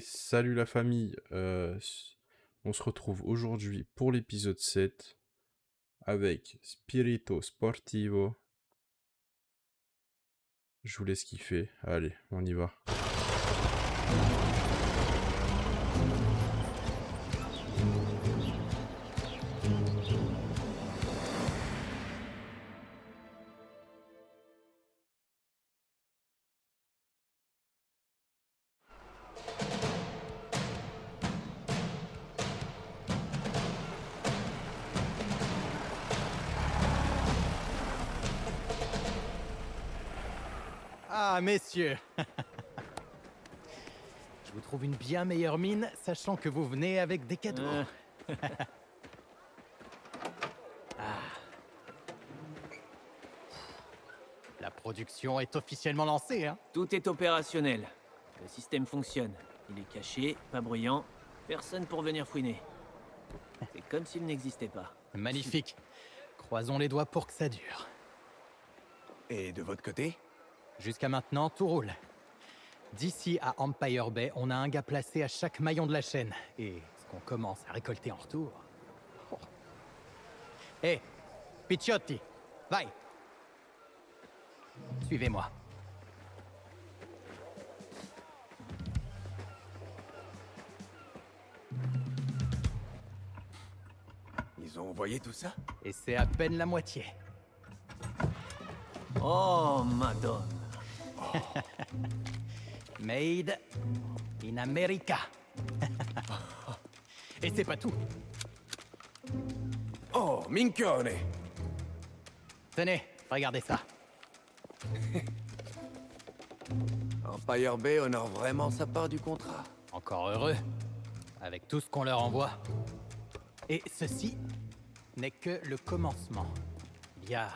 salut la famille. On se retrouve aujourd'hui pour l'épisode 7 avec Spirito Sportivo. Je vous laisse kiffer. Allez, on y va. Ah, messieurs. Je vous trouve une bien meilleure mine, sachant que vous venez avec des cadeaux. Ah. La production est officiellement lancée, hein? Tout est opérationnel. Le système fonctionne. Il est caché, pas bruyant, personne pour venir fouiner. C'est comme s'il n'existait pas. Magnifique. Croisons les doigts pour que ça dure. Et de votre côté? Jusqu'à maintenant, tout roule. D'ici à Empire Bay, on a un gars placé à chaque maillon de la chaîne. Et ce qu'on commence à récolter en retour... Oh. Hé, Picciotti, vai! Suivez-moi. Ils ont envoyé tout ça? Et c'est à peine la moitié. Oh, madone. Made in America. Et c'est pas tout. Oh, minchione! Tenez, regardez ça. Empire Bay honore vraiment sa part du contrat. Encore heureux, avec tout ce qu'on leur envoie. Et ceci n'est que le commencement. Il y a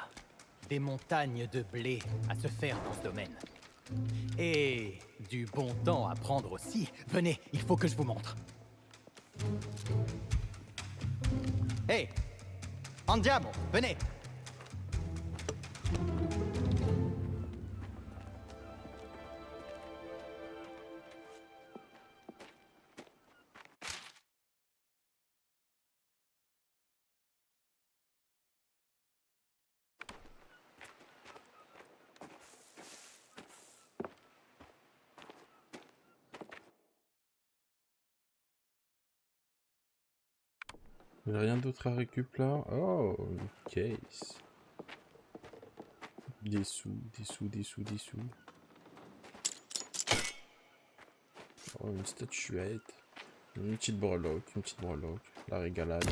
des montagnes de blé à se faire dans ce domaine. Et du bon temps à prendre aussi. Venez, il faut que je vous montre. Hey, andiamo, venez. Y'a rien d'autre à récup là? Oh, une case. Des sous. Oh, une statuette. Une petite breloque. La régalade.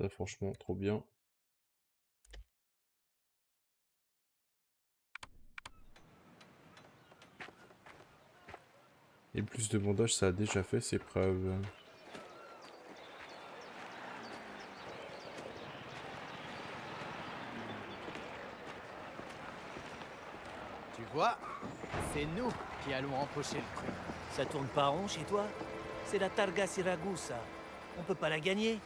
Ça, franchement, trop bien. Et plus de bandage, ça a déjà fait ses preuves. Tu vois, c'est nous qui allons empocher le truc. Ça tourne pas rond chez toi? C'est la Targa Siragusa. On peut pas la gagner.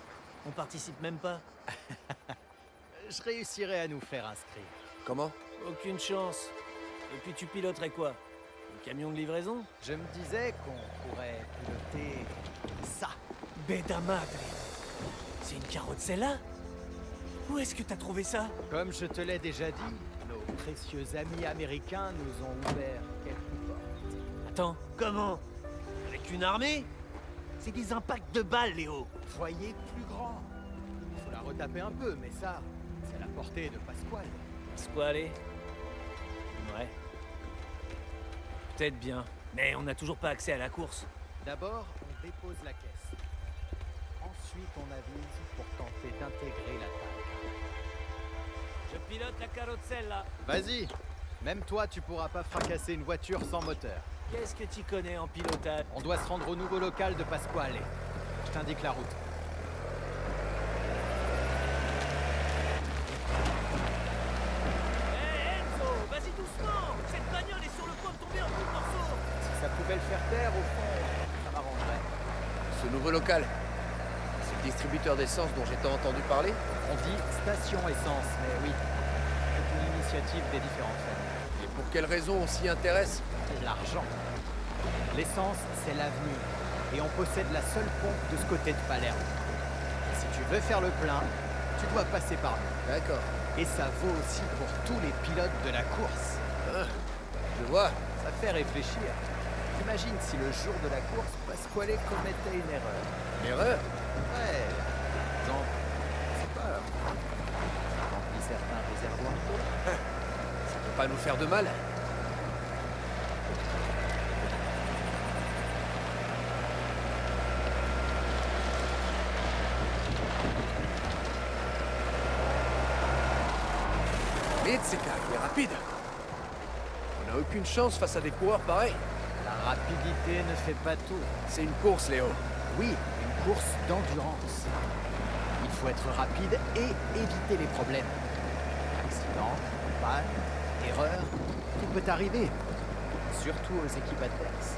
On participe même pas. Je réussirai à nous faire inscrire. Comment? Aucune chance. Et puis tu piloterais quoi? Un camion de livraison? Je me disais qu'on pourrait piloter ça. Beda madre. C'est une carrozzella? Où est-ce que t'as trouvé ça? Comme je te l'ai déjà dit, nos précieux amis américains nous ont ouvert quelques portes. Attends, comment? Avec une armée? C'est des impacts de balles, Léo. Voyez plus grand. Faut la retaper un peu, mais ça, c'est à la portée de Pasquale. Squale? Ouais. Peut-être bien. Mais on n'a toujours pas accès à la course. D'abord, on dépose la caisse. Ensuite, on avise pour tenter d'intégrer la taille. Je pilote la carrozzella. Vas-y. Même toi, tu pourras pas fracasser une voiture sans moteur. Qu'est-ce que tu connais en pilotage? On doit se rendre au nouveau local de Pasquale. Je t'indique la route. pouvait le faire taire, au fond, ça m'arrangerait. Ce nouveau local, c'est le distributeur d'essence dont j'ai tant entendu parler? On dit station essence, mais oui, c'est une initiative des différentes familles. Et pour quelle raison on s'y intéresse? L'argent. L'essence, c'est l'avenir. Et on possède la seule pompe de ce côté de Palerme. Si tu veux faire le plein, tu dois passer par nous. D'accord. Et ça vaut aussi pour tous les pilotes de la course. Ah, je vois. Ça fait réfléchir. Imagine si le jour de la course, Pasquale commettait une erreur. Une erreur? Ouais, par exemple, c'est pas remplit certains réservoirs d'eau. Ça peut pas nous faire de mal? Mitsuka, il est rapide. On n'a aucune chance face à des coureurs pareils. La rapidité ne fait pas tout. C'est une course, Léo. Oui, une course d'endurance. Il faut être rapide et éviter les problèmes. Accident, panne, erreur, tout peut arriver. Surtout aux équipes adverses.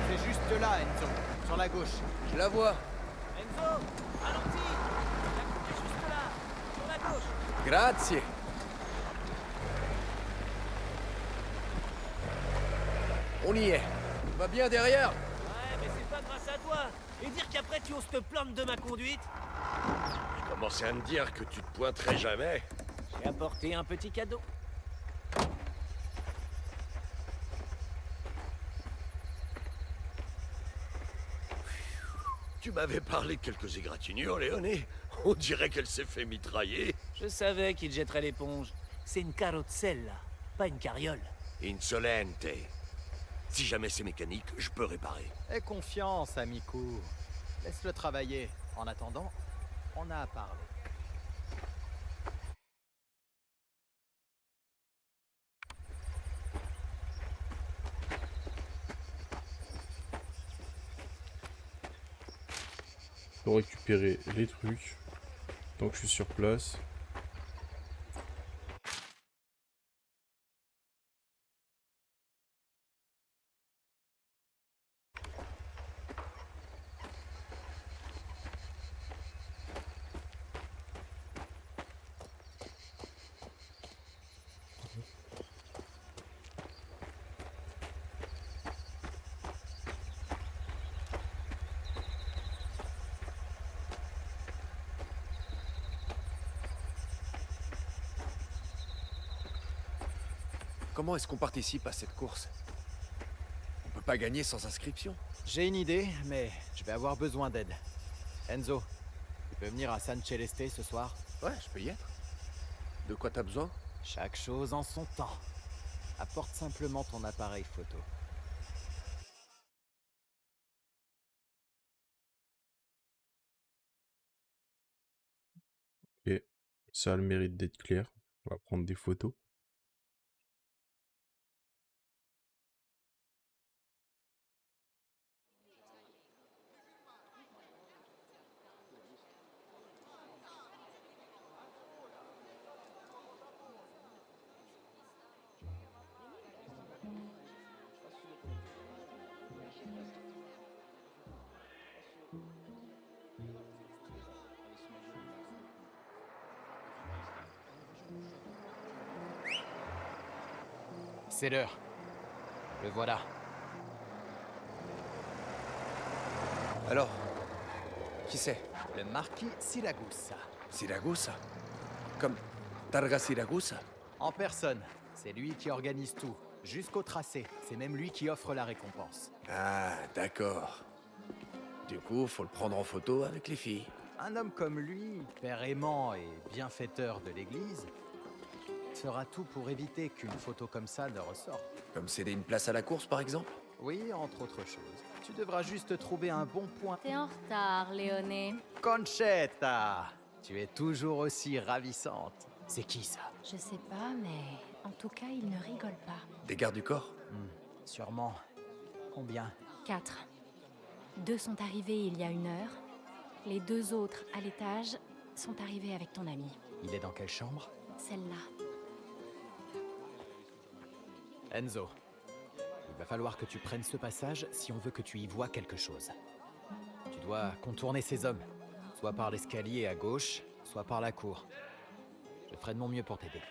C'est juste là, Enzo, sur la gauche. Je la vois. Enzo, ralentis. La coupe est juste là, sur la gauche. Grazie. On y est. On va bien derrière? Ouais, mais c'est pas grâce à toi. Et dire qu'après tu oses te plaindre de ma conduite? Commencez à me dire que tu te pointerais jamais. J'ai apporté un petit cadeau. Tu m'avais parlé de quelques égratignures, Léoné. On dirait qu'elle s'est fait mitrailler. Je savais qu'il jetterait l'éponge. C'est une carrozzella, pas une carriole. Insolente. Si jamais c'est mécanique, je peux réparer. Aie confiance, Amico. Laisse-le travailler. En attendant, on a à parler. Pour récupérer les trucs. Tant que je suis sur place. Comment est-ce qu'on participe à cette course? On peut pas gagner sans inscription. J'ai une idée, mais je vais avoir besoin d'aide. Enzo, tu peux venir à San Celeste ce soir? Ouais, je peux y être. De quoi t'as besoin? Chaque chose en son temps. Apporte simplement ton appareil photo. Ok. Ça a le mérite d'être clair. On va prendre des photos. C'est l'heure. Le voilà. Alors, qui c'est? Le marquis Siragusa. Siragusa? Comme Targa Siragusa? En personne. C'est lui qui organise tout. Jusqu'au tracé. C'est même lui qui offre la récompense. Ah, d'accord. Du coup, faut le prendre en photo avec les filles. Un homme comme lui, père aimant et bienfaiteur de l'Église, fera tout pour éviter qu'une photo comme ça ne ressorte. Comme céder une place à la course, par exemple? Oui, entre autres choses. Tu devras juste trouver un bon point. T'es en retard, Léoné. Conchetta! Tu es toujours aussi ravissante. C'est qui ça? Je sais pas, mais en tout cas, il ne rigole pas. Des gardes du corps? Sûrement. Combien? 4. 2 sont arrivés il y a 1 heure. Les 2 autres, à l'étage, sont arrivés avec ton ami. Il est dans quelle chambre? Celle-là. Enzo, il va falloir que tu prennes ce passage si on veut que tu y vois quelque chose. Tu dois contourner ces hommes, soit par l'escalier à gauche, soit par la cour. Je ferai de mon mieux pour t'aider.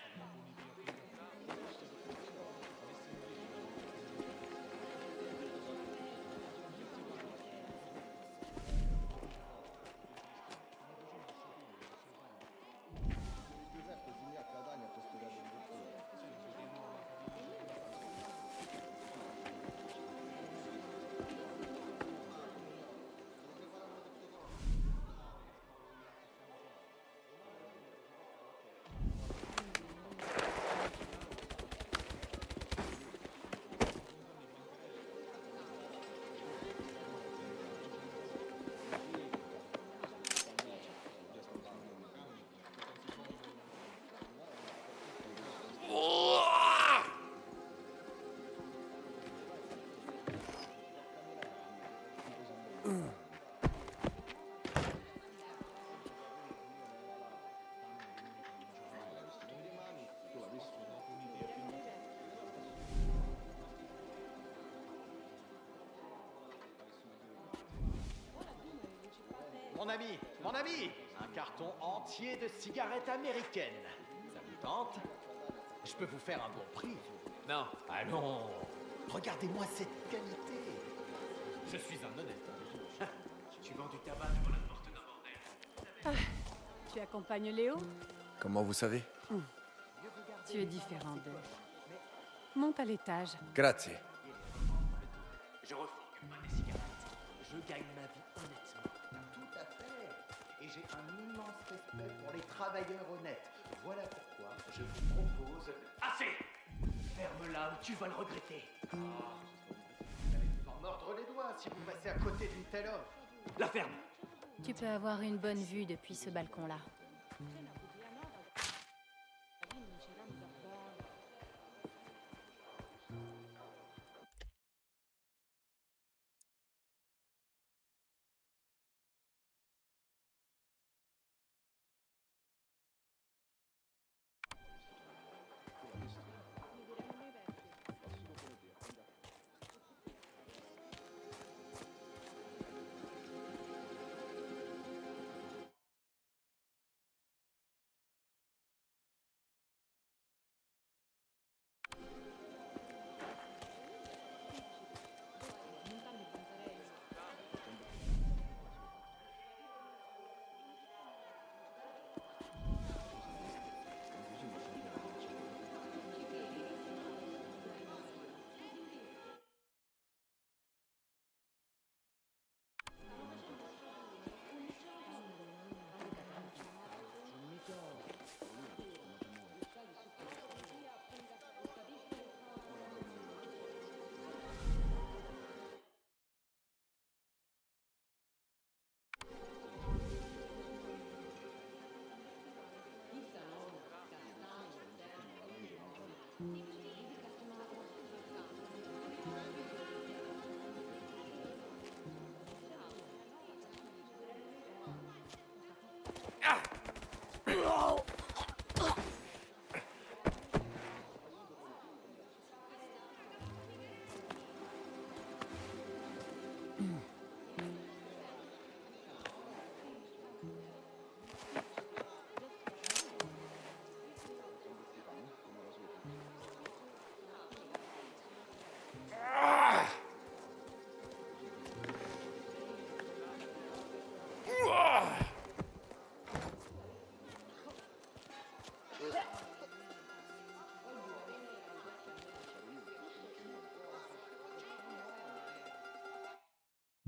Mon ami, un carton entier de cigarettes américaines. Ça vous tente? Je peux vous faire un bon prix. Non, allons. Regardez-moi cette qualité. Je suis un honnête. Tu vends du tabac devant la porte d'un bordel. Tu accompagnes Léo? Comment vous savez? Tu es différent d'eux. Monte à l'étage. Grazie. Je refume pas des cigarettes. Je gagne ma vie honnêtement. Tout à fait. Et j'ai un immense respect pour les travailleurs honnêtes. Voilà pourquoi je vous propose... Assez! Ferme-la ou tu vas le regretter. Vous allez vous en mordre les doigts si vous passez à côté d'une telle offre. La ferme! Tu peux avoir une bonne vue depuis ce balcon-là.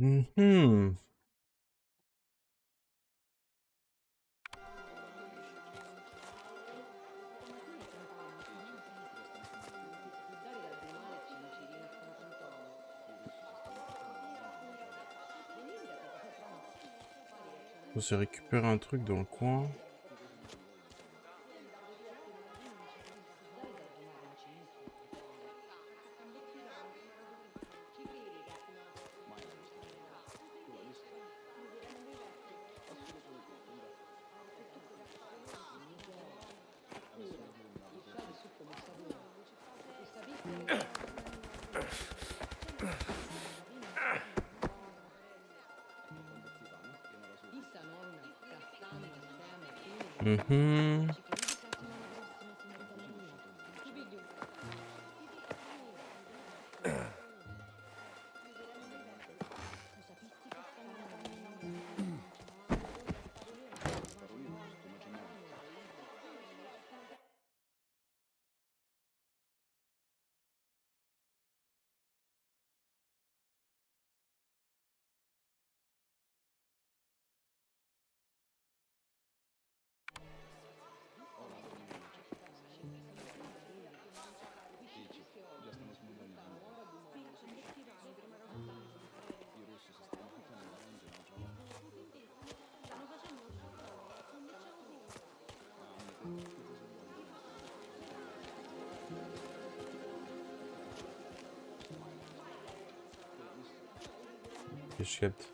Mhm. On s'est récupéré un truc dans le coin. Mhm. Ok, je capte.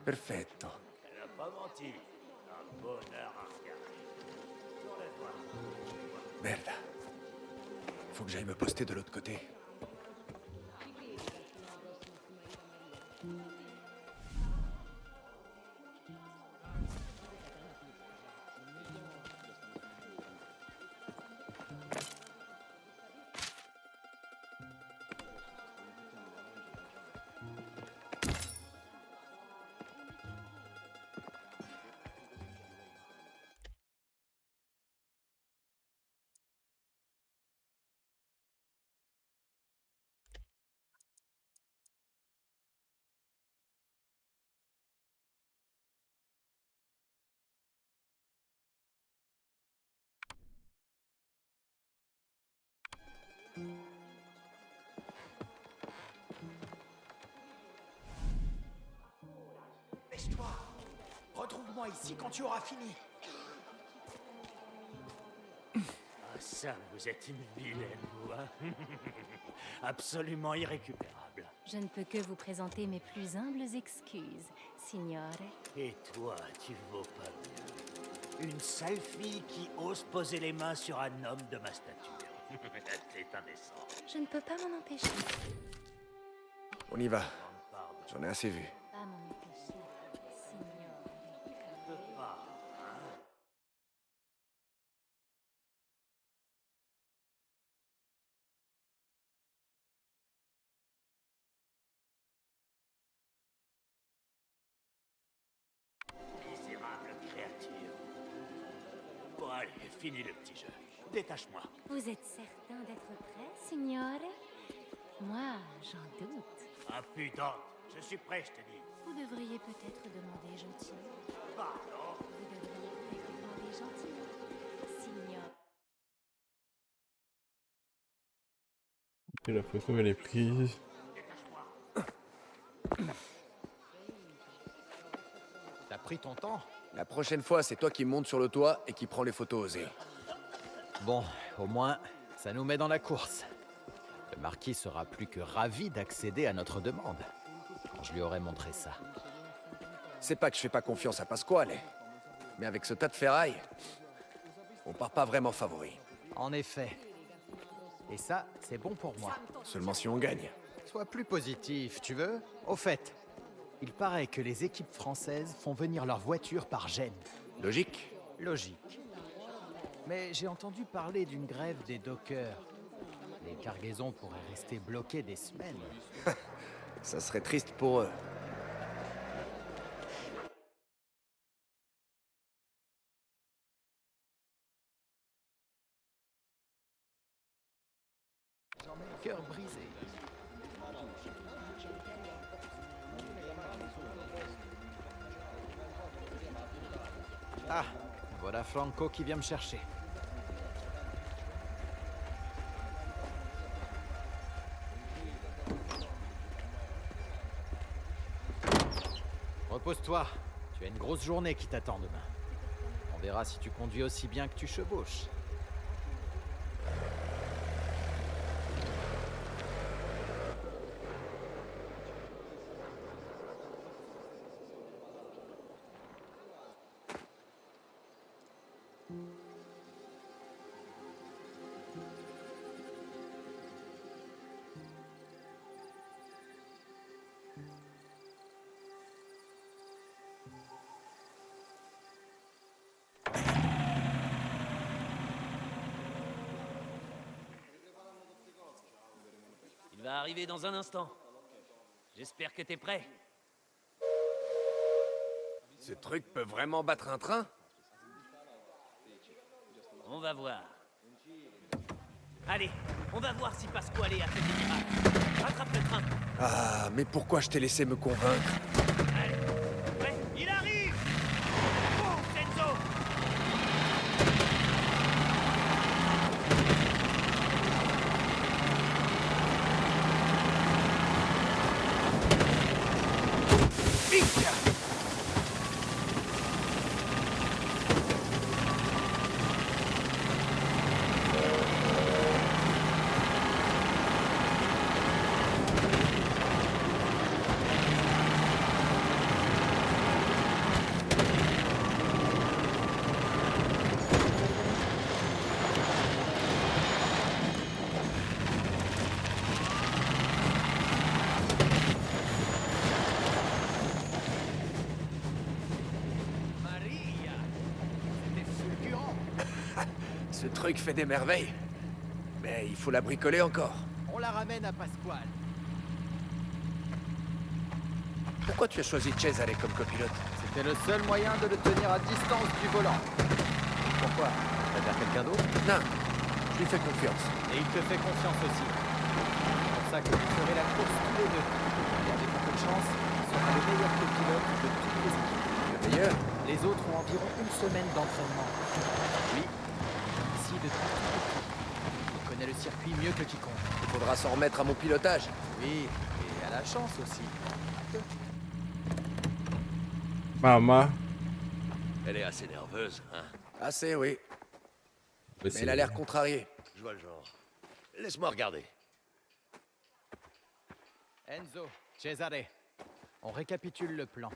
Perfetto. Elle a pas menti. Un bonheur à regarder. Merde. Faut que j'aille me poster de l'autre côté. Dépêche-toi. Retrouve-moi ici quand tu auras fini. Ah ça, vous êtes une vilaine, vous, hein. Absolument irrécupérable. Je ne peux que vous présenter mes plus humbles excuses, signore. Et toi, tu vaux pas mieux. Une sale fille qui ose poser les mains sur un homme de ma stature. C'est indécent. Je ne peux pas m'en empêcher. On y va. Pardon, J'en ai assez vu. Pas m'en empêcher, signore. je peux pas, hein. Misérable créature. Bon, allez, fini le petit jeu. Détache-moi. Vous êtes certain d'être prêt, signore? Moi, j'en doute. Impudente. Je suis prêt, je te dis. Vous devriez peut-être demander gentiment. Pardon. Vous devriez peut-être demander gentiment, signore. Ok, la photo elle est prise. T'as pris ton temps? La prochaine fois, c'est toi qui monte sur le toit et qui prend les photos osées. Bon, au moins, ça nous met dans la course. Le marquis sera plus que ravi d'accéder à notre demande. Quand je lui aurai montré ça. C'est pas que je fais pas confiance à Pasquale, mais avec ce tas de ferraille, on part pas vraiment favori. En effet. Et ça, c'est bon pour moi. Seulement si on gagne. Sois plus positif, tu veux? Au fait, il paraît que les équipes françaises font venir leurs voitures par Gênes. Logique. Logique. Mais j'ai entendu parler d'une grève des dockers. Les cargaisons pourraient rester bloquées des semaines. Ça serait triste pour eux. J'en ai le cœur brisé. Ah, voilà Franco qui vient me chercher. Repose-toi, tu as une grosse journée qui t'attend demain. On verra si tu conduis aussi bien que tu chevauches. Il va arriver dans un instant. J'espère que t'es prêt. Ce truc peut vraiment battre un train? On va voir. Allez, on va voir si Pasquale a fait des miracles. Rattrape le train. Ah, mais pourquoi je t'ai laissé me convaincre? Allez, prêt? Il arrive! Oh, Enzo! Maria! C'était fulgurant. Ce truc fait des merveilles. Mais il faut la bricoler encore. On la ramène à Pasquale. Pourquoi tu as choisi Cesare comme copilote? C'était le seul moyen de le tenir à distance du volant. Pourquoi? T'as quelqu'un d'autre? Non, je lui fais confiance. Et il te fait confiance aussi. C'est pour ça que vous ferez la course tous les deux. Et avec un peu de chance, il sera le meilleur pilote de toutes les équipes. Le meilleur? Les autres ont environ une semaine d'entraînement. Lui, ici depuis tout petit. Il connaît le circuit mieux que quiconque. Il faudra s'en remettre à mon pilotage. Oui, et à la chance aussi. Mama. Elle est assez nerveuse, hein? Assez, oui. Mais Mais elle a l'air contrariée. Je vois le genre. Laisse-moi regarder. Enzo, Cesare, on récapitule le plan.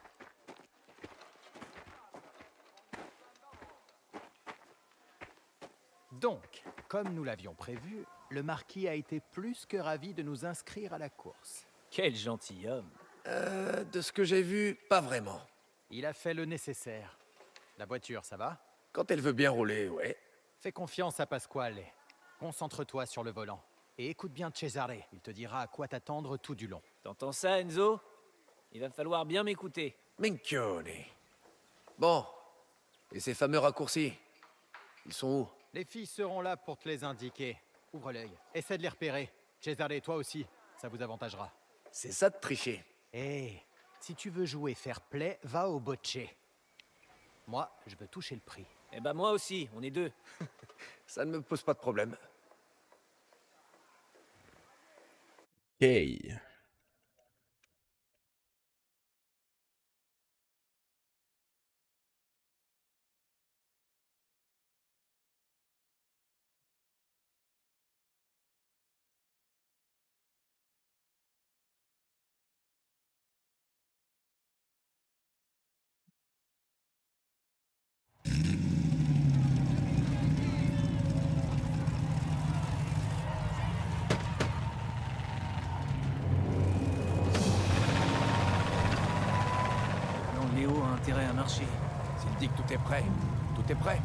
Donc, comme nous l'avions prévu, le marquis a été plus que ravi de nous inscrire à la course. Quel gentilhomme. De ce que j'ai vu, pas vraiment. Il a fait le nécessaire. La voiture, ça va? Quand elle veut bien rouler, ouais. Fais confiance à Pasquale. Concentre-toi sur le volant. Et écoute bien Cesare, il te dira à quoi t'attendre tout du long. T'entends ça, Enzo? Il va falloir bien m'écouter. Minchione. Bon. Et ces fameux raccourcis? Ils sont où? Les filles seront là pour te les indiquer. Ouvre l'œil, essaie de les repérer. Cesare, toi aussi, ça vous avantagera. C'est ça de tricher. Hé, si tu veux jouer fair play, va au bocce. Moi, je veux toucher le prix. Eh ben moi aussi, on est deux. Ça ne me pose pas de problème. Ok. Non, Léo a intérêt à marcher. S'il dit que tout est prêt, tout est prêt.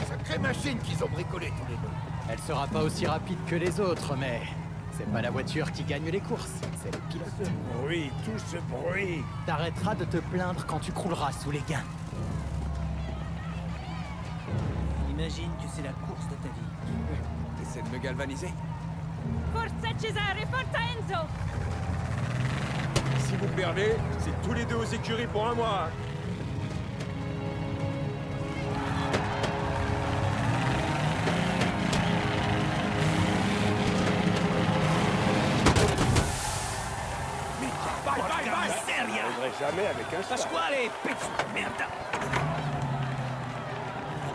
Sacrée machine qu'ils ont bricolée tous les deux. Elle sera pas aussi rapide que les autres, mais c'est pas la voiture qui gagne les courses, c'est le pilote. Bruit, tout ce bruit. T'arrêteras de te plaindre quand tu crouleras sous les gains. Imagine que c'est la course de ta vie. Essaie de me galvaniser. Forza Cesare, forza Enzo! Si vous perdez, c'est tous les deux aux écuries pour un mois. Jamais avec un chat. Pasquale, pezzo de merde.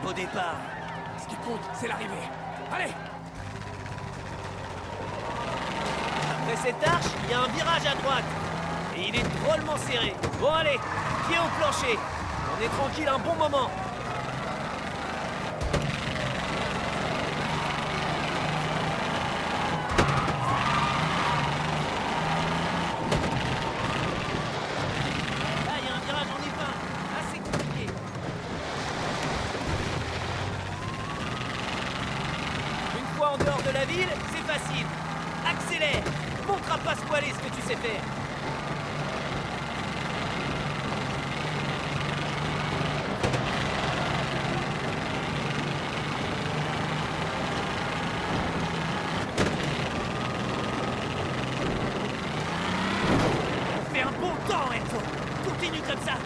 Au départ. Ce qui compte, c'est l'arrivée. Allez! Après cette arche, il y a un virage à droite. Et il est drôlement serré. Bon allez, pied au plancher. On est tranquille un bon moment. Là, il y a un virage en épingle. c'est facile. Accélère. Montre à Pasquale ce que tu sais faire. On fait un bon temps, Enzo. Continue comme ça.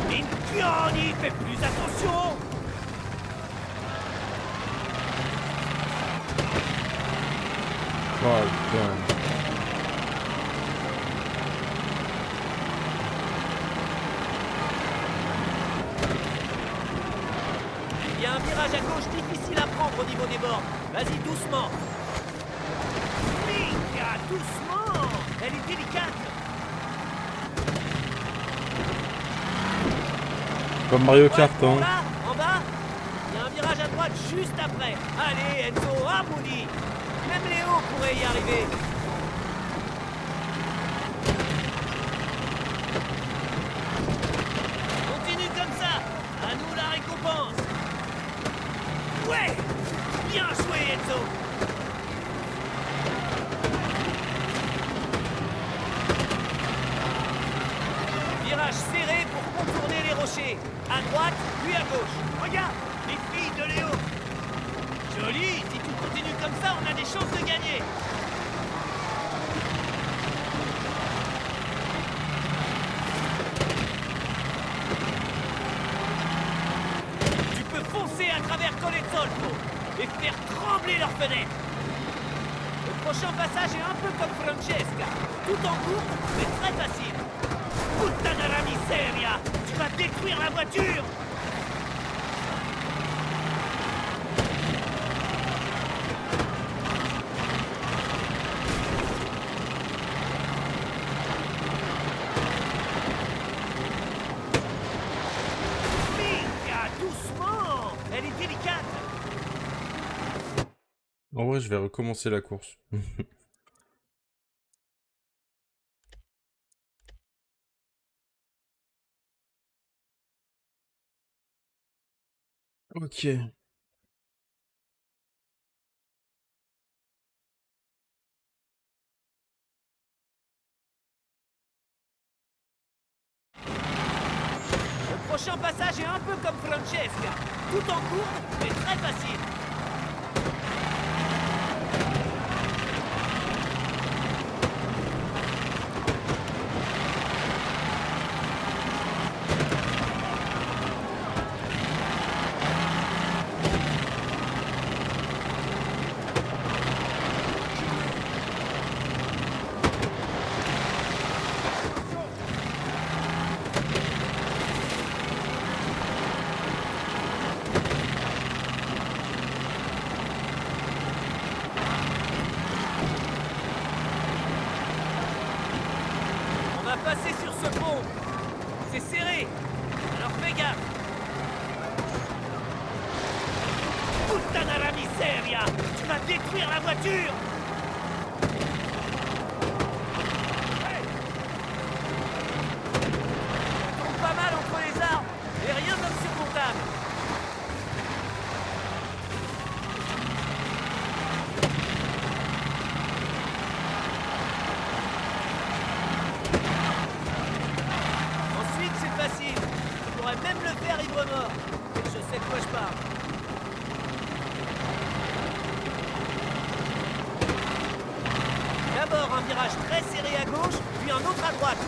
Minchioni, fais plus attention. Oh putain. Il y a un virage à gauche difficile à prendre au niveau des bords. Vas-y, doucement. Minchia, doucement. Elle est délicate. Comme Mario Kart, Ouais, hein. là, en bas, il y a un virage à droite juste après. Allez, Enzo, harmonie. Même Léo pourrait y arriver. Continue comme ça. À nous la récompense. Ouais. Bien joué, Enzo. Virage serré pour contourner les rochers. À droite, puis à gauche. Regarde, les filles de Léo. Joli, si tu continues comme ça, on a des chances de gagner. Tu peux foncer à travers Colezzolfo et faire trembler leurs fenêtres. Le prochain passage est un peu comme Francesca. Tout en cours, mais très facile. Puttana la miseria! Tu vas détruire la voiture! Minchia, doucement! Elle est délicate! En vrai, je vais recommencer la course. Ok. Le prochain passage est un peu comme Francesca. Tout en cours, mais très facile. On va passer sur ce pont. C'est serré. Alors fais gaffe. Puttana la miseria! Tu vas détruire la voiture! Hey! On tombe pas mal entre les arbres, et rien d'insurmontable. Ensuite, c'est facile. Je pourrais même le faire ivre-mort. Et je sais de quoi je parle. D'abord un virage très serré à gauche, puis un autre à droite.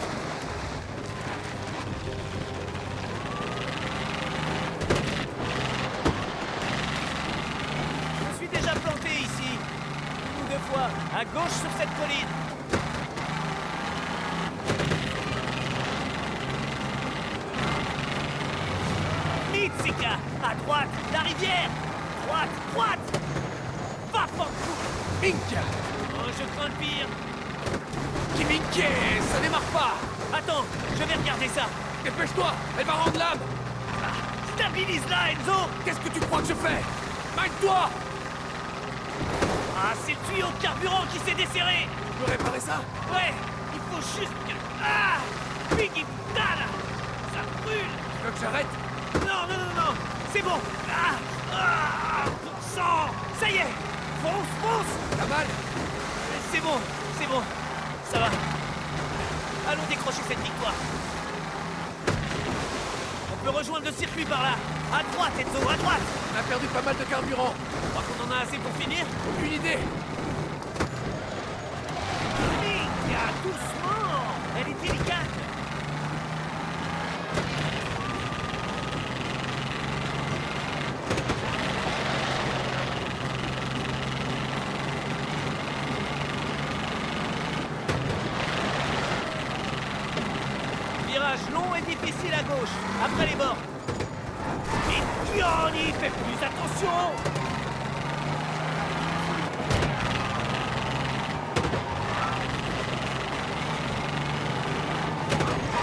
Je me suis déjà planté ici. Une ou deux fois, à gauche sur cette colline. Mizzica, à droite, la rivière. Droite, droite. Va Minchia! Oh, je crains le pire. Minchia, ça démarre pas! Attends, je vais regarder ça. Dépêche-toi, elle va rendre l'âme! Stabilise-la, Enzo! Qu'est-ce que tu crois que je fais? Mine-toi! Ah, c'est le tuyau de carburant qui s'est desserré! Tu peux réparer ça? Ouais, il faut juste que... Ah! Piggy Dala! Ça brûle! Tu veux que j'arrête? Non, non, non, non! C'est bon. Sang. Ça y est. Fonce. T'as mal? C'est bon. Ça va. Allons décrocher cette victoire. On peut rejoindre le circuit par là. À droite, Enzo, à droite. On a perdu pas mal de carburant. Je crois qu'on en a assez pour finir. Aucune idée. Mika, doucement. Elle est délicate. Virage long et difficile à gauche, après les bords. Et Gianni, fais plus attention.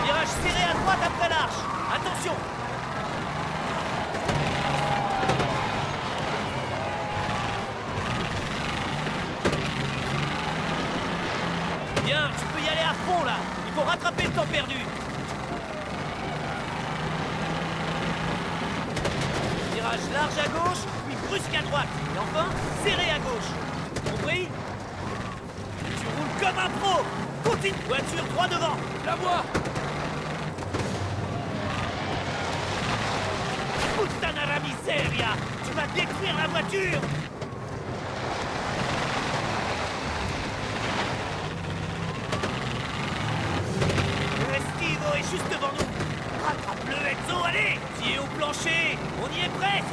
Virage serré à droite après l'arche. Attention. Bien, tu peux y aller à fond là. Il faut rattraper le temps perdu. Virage large à gauche, puis brusque à droite. Et enfin, serré à gauche. Compris? Tu roules comme un pro. Continue. Voiture droit devant. La voie! Puttana la miseria. Tu vas détruire la voiture. Restivo est juste devant nous. Rattrape-le, Enzo, allez. Pied au plancher. On y est presque.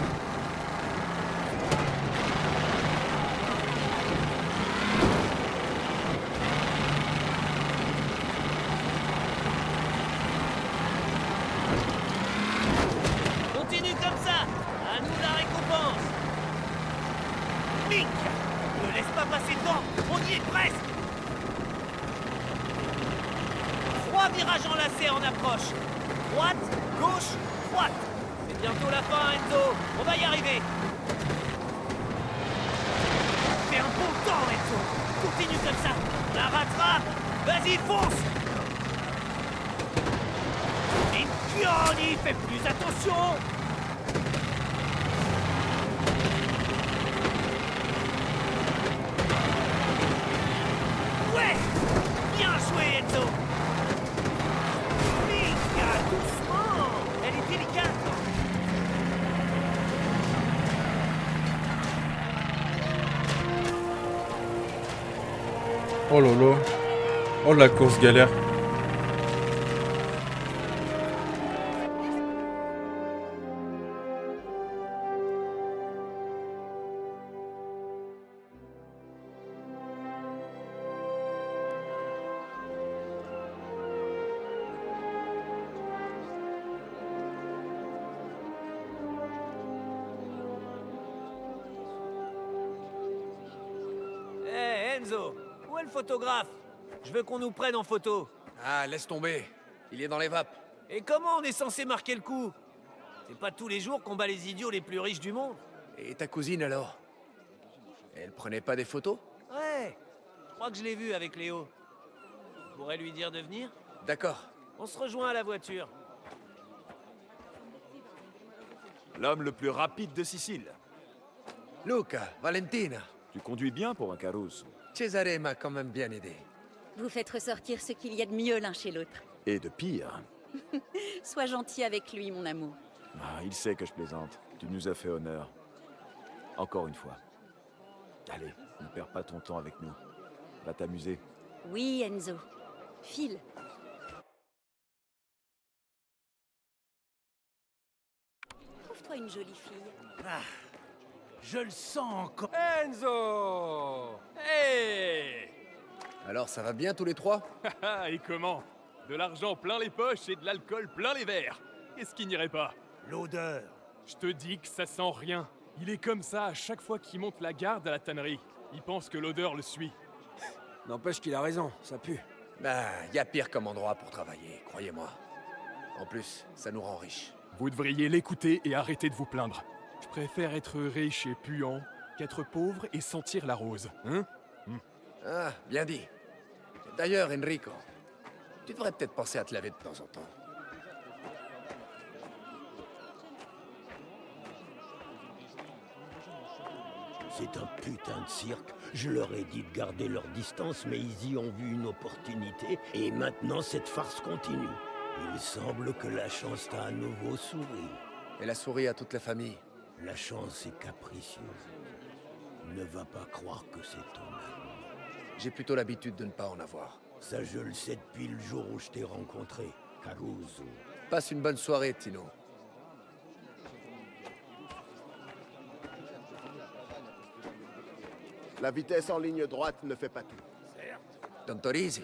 Continue comme ça. À nous la récompense. Mick, ne laisse pas passer devant. On y est presque. 3 virages enlacés en approche. Droite, gauche, droite. C'est bientôt la fin, Enzo. On va y arriver. Fais un bon temps, Enzo. Continue comme ça. La rattrape. Vas-y, fonce. Gianni, fais plus attention. Ouais. Bien joué, Enzo. Mika, doucement. Elle est délicate. Oh lolo. Oh la course galère. Hé, Enzo, où est le photographe? Je veux qu'on nous prenne en photo. Ah, laisse tomber. Il est dans les vapes. Et comment on est censé marquer le coup? C'est pas tous les jours qu'on bat les idiots les plus riches du monde. Et ta cousine alors? Elle prenait pas des photos? Ouais, je crois que je l'ai vu avec Léo. Je pourrais lui dire de venir? D'accord. On se rejoint à la voiture. L'homme le plus rapide de Sicile. Luca, Valentina. Tu conduis bien pour un Caruso. Cesare m'a quand même bien aidé. Vous faites ressortir ce qu'il y a de mieux l'un chez l'autre. Et de pire. Sois gentil avec lui, mon amour. Ah, il sait que je plaisante. Tu nous as fait honneur. Encore une fois. Allez, ne perds pas ton temps avec nous. Va t'amuser. Oui, Enzo. File. Trouve-toi une jolie fille. Je le sens encore. Enzo! Hey! Alors ça va bien tous les trois? Et comment? De l'argent plein les poches et de l'alcool plein les verres. Qu'est-ce qui n'irait pas? L'odeur. Je te dis que ça sent rien. Il est comme ça à chaque fois qu'il monte la garde à la tannerie. Il pense que l'odeur le suit. N'empêche qu'il a raison, ça pue. Ben, y a pire comme endroit pour travailler, croyez-moi. En plus, ça nous rend riches. Vous devriez l'écouter et arrêter de vous plaindre. Je préfère être riche et puant qu'être pauvre et sentir la rose, hein? Ah, bien dit. D'ailleurs, Enrico, tu devrais peut-être penser à te laver de temps en temps. C'est un putain de cirque. Je leur ai dit de garder leur distance, mais ils y ont vu une opportunité, et maintenant cette farce continue. Il semble que la chance t'a à nouveau souri. Et la souris à toute la famille. La chance est capricieuse. Ne va pas croire que c'est ton ami. J'ai plutôt l'habitude de ne pas en avoir. Ça, je le sais depuis le jour où je t'ai rencontré, Caruso. Passe une bonne soirée, Tino. La vitesse en ligne droite ne fait pas tout. Don Torisi.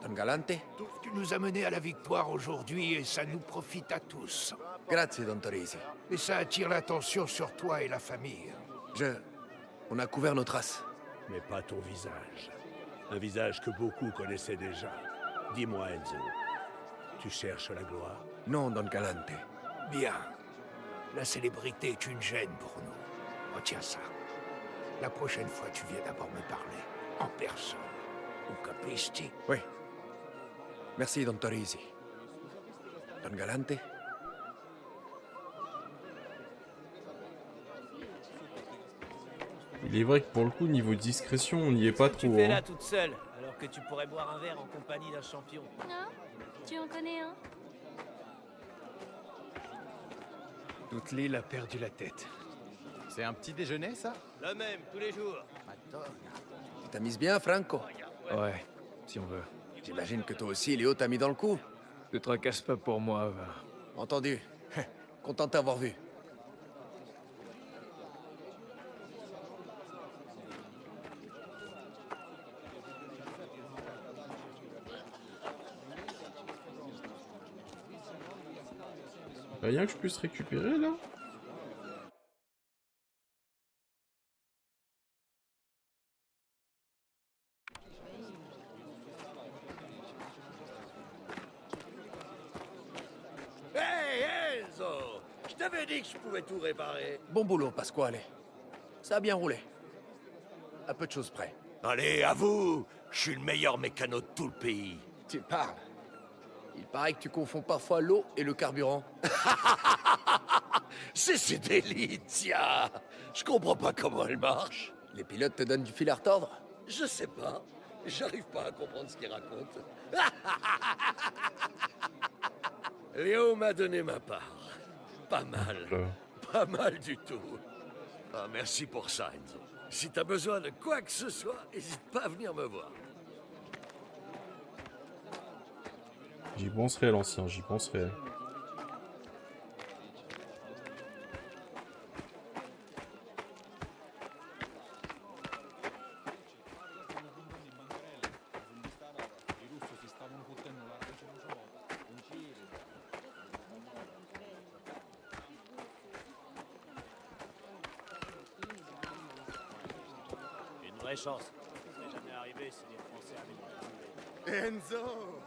Don Galante. Tu nous as menés à la victoire aujourd'hui et ça nous profite à tous. Grazie, Don Torisi. Et ça attire l'attention sur toi et la famille. On a couvert nos traces. Mais pas ton visage. Un visage que beaucoup connaissaient déjà. Dis-moi, Enzo, tu cherches la gloire? Non, Don Galante. Bien. La célébrité est une gêne pour nous. Retiens ça. La prochaine fois, tu viens d'abord me parler. En personne. Ou capisti? Oui. Merci, Don Torisi. Don Galante? Il est vrai que pour le coup, niveau discrétion, on n'y est pas trop. Tu fais hein. là toute seule, alors que tu pourrais boire un verre en compagnie d'un champion. Non? Tu en connais un? Toute l'île a perdu la tête. C'est un petit déjeuner, ça? Le même, tous les jours. Tu t'as mise bien, Franco? Ouais, si on veut. J'imagine que toi aussi, Léo t'a mis dans le coup. Ne te tracasse pas pour moi, va. Entendu. Content de t'avoir vu. Rien que je puisse récupérer là? Hey, Enzo! Je t'avais dit que je pouvais tout réparer. Bon boulot, Pasquale. Ça a bien roulé. À peu de choses près. Allez, à vous! Je suis le meilleur mécano de tout le pays. Tu parles. Il paraît que tu confonds parfois l'eau et le carburant. C'est d'élite, tiens! Je comprends pas comment elle marche. Les pilotes te donnent du fil à retordre? Je sais pas. J'arrive pas à comprendre ce qu'ils racontent. Léo m'a donné ma part. Pas mal. Pas mal du tout. Ah, merci pour ça, Enzo. Si t'as besoin de quoi que ce soit, n'hésite pas à venir me voir. J'y penserai à l'ancien, j'y penserai. Une vraie chance. Ça serait jamais arrivé si les Français avaient... Enzo!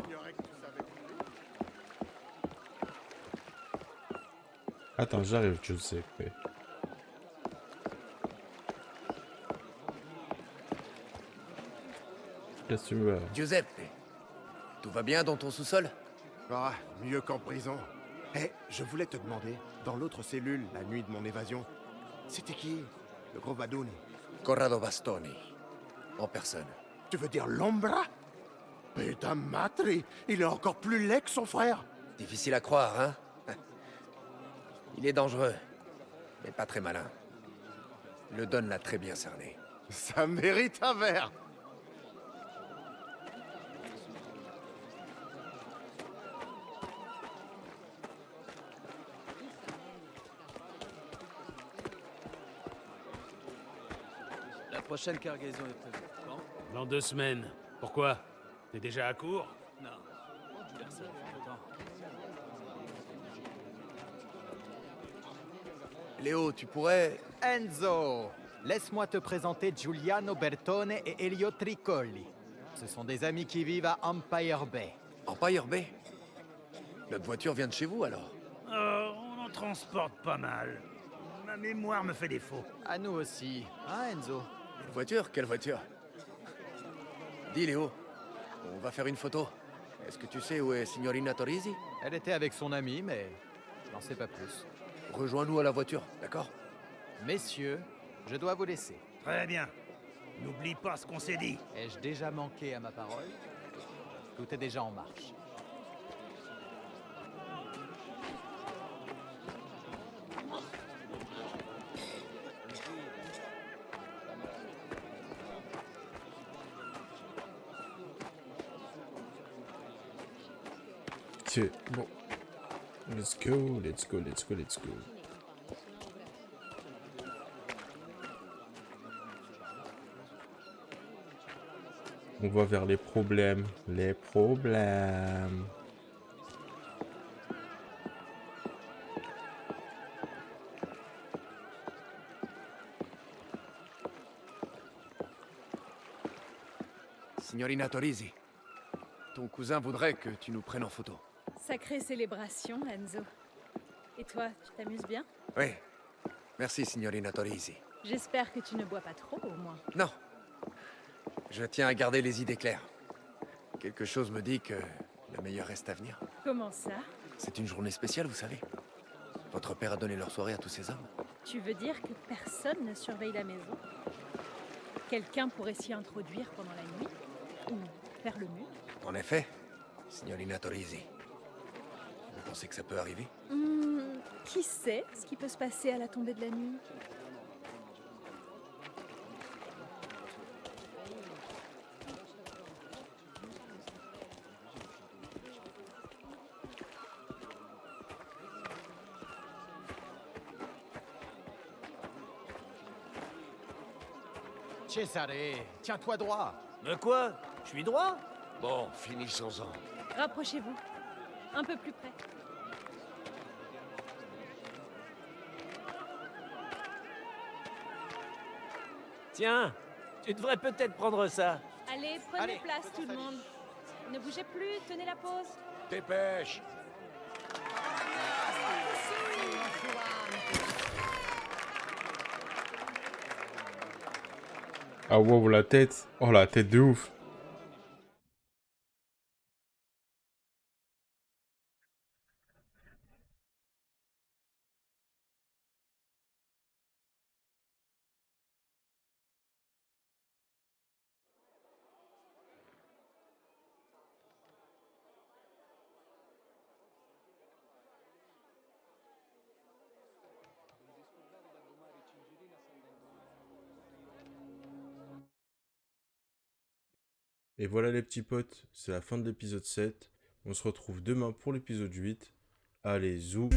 J'ignorais que tu savais courir. Attends, j'arrive, Giuseppe. Qu'est-ce que tu veux? Giuseppe, tout va bien dans ton sous-sol? Ah, mieux qu'en prison. Eh, je voulais te demander, dans l'autre cellule, la nuit de mon évasion, c'était qui? Le gros Vadone? Corrado Bastoni. En personne. Tu veux dire l'Ombra? Putain, matri, il est encore plus laid que son frère. Difficile à croire, hein? Il est dangereux, mais pas très malin. Le Don l'a très bien cerné. Ça mérite un verre. La prochaine cargaison est prévue. Quand? Dans 2 semaines. Pourquoi? T'es déjà à court? Non. Personne fait le temps. Léo, tu pourrais... Enzo! Laisse-moi te présenter Giuliano Bertone et Elio Tricolli. Ce sont des amis qui vivent à Empire Bay. Empire Bay? Notre voiture vient de chez vous, alors? On en transporte pas mal. Ma mémoire me fait défaut. À nous aussi. Hein, Enzo? Une voiture? Quelle voiture? Dis, Léo, on va faire une photo. Est-ce que tu sais où est Signorina Torisi? Elle était avec son ami, mais je n'en sais pas plus. Rejoins-nous à la voiture, d'accord? Messieurs, je dois vous laisser. Très bien. N'oublie pas ce qu'on s'est dit. Ai-je déjà manqué à ma parole? Tout est déjà en marche. C'est bon. Let's go, let's go, let's go, let's go. On va vers les problèmes. Les problèmes. Signorina Torisi, ton cousin voudrait que tu nous prennes en photo. Sacrée célébration, Enzo. Et toi, tu t'amuses bien? Oui. Merci, Signorina Torisi. J'espère que tu ne bois pas trop, au moins. Non. Je tiens à garder les idées claires. Quelque chose me dit que le meilleur reste à venir. Comment ça? C'est une journée spéciale, vous savez. Votre père a donné leur soirée à tous ces hommes. Tu veux dire que personne ne surveille la maison? Quelqu'un pourrait s'y introduire pendant la nuit? Ou faire le mur? En effet, Signorina Torisi. Vous pensez que ça peut arriver? Qui sait ce qui peut se passer à la tombée de la nuit? Cesare, tiens-toi droit. De quoi? Je suis droit? Bon, finissons-en. Rapprochez-vous. Un peu plus près. Tiens, tu devrais peut-être prendre ça. Allez, prenez place tout le monde. Ne bougez plus, tenez la pause. Dépêche! Ah wow, la tête. Oh, la tête de ouf. Et voilà les petits potes, c'est la fin de l'épisode 7. On se retrouve demain pour l'épisode 8. Allez, zou!